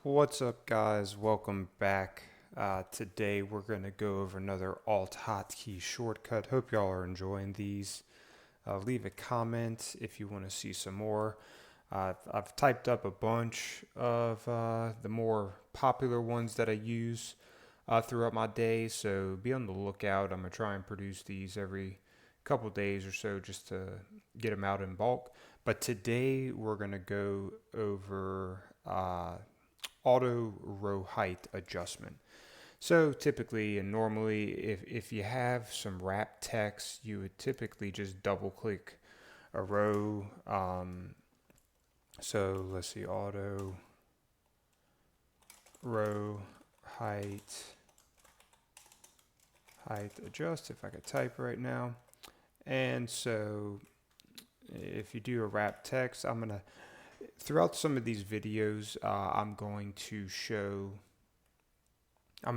What's up, guys? Welcome back. Today we're going to go over another Alt Hotkey shortcut. Hope y'all are enjoying these. Leave a comment if you want to see some more. I've typed up a bunch of the more popular ones that I use throughout my day, so be on the lookout. I'm going to try and produce these every couple days or so just to get them out in bulk. But today we're going to go over auto row height adjustment. So typically and normally, if you have some wrap text, you would typically just double click a row. So let's see, auto row height adjust, if I could type right now. And so if you do a wrap text, throughout some of these videos, I'm going to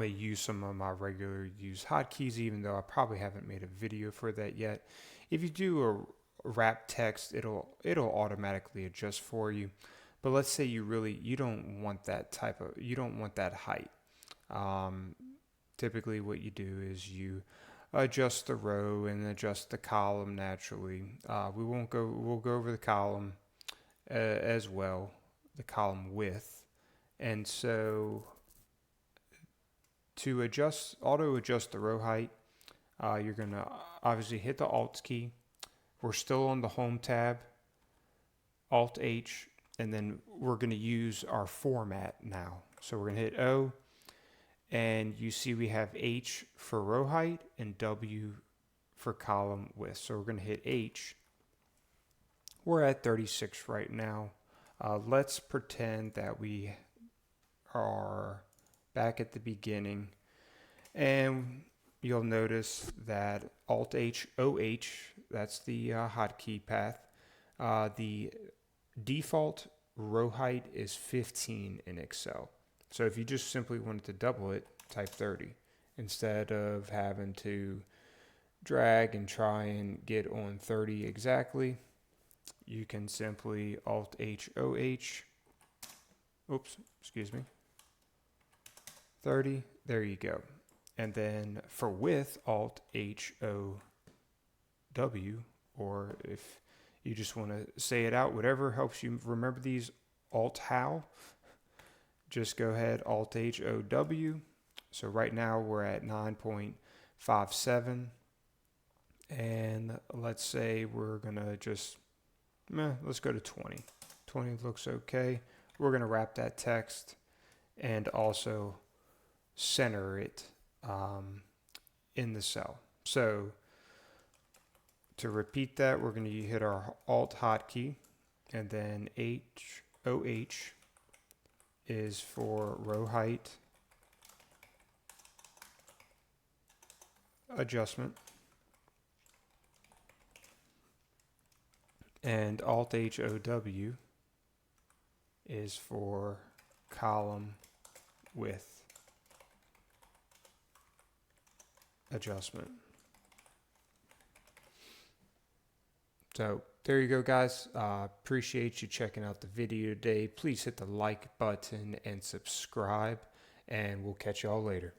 use some of my regular use hotkeys, even though I probably haven't made a video for that yet. If you do a wrap text, it'll automatically adjust for you. But let's say you don't want that height. Typically what you do is you adjust the row and adjust the column naturally. We'll go over the column as well, the column width. And so to auto adjust the row height, you're going to obviously hit the Alt key. We're still on the Home tab, Alt H, and then we're going to use our format now. So we're going to hit O, and you see we have H for row height and W for column width. So we're going to hit H. We're at 36 right now. Let's pretend that we are back at the beginning, and you'll notice that Alt H OH, that's the hotkey path. The default row height is 15 in Excel. So if you just simply wanted to double it, type 30 instead of having to drag and try and get on 30 exactly. You can simply Alt H OH. Oops, excuse me. 30, there you go. And then for width, Alt H O W, or if you just want to say it out, whatever helps you remember these, Alt How, just go ahead, Alt H O W. So right now we're at 9.57, and let's say we're gonna just let's go to 20. 20 looks okay. We're gonna wrap that text and also center it in the cell. So to repeat that, we're going to hit our Alt hotkey, and then OH is for row height adjustment, and Alt HOW is for column width adjustment. So there you go, guys. Appreciate you checking out the video today. Please hit the like button and subscribe, and we'll catch y'all later.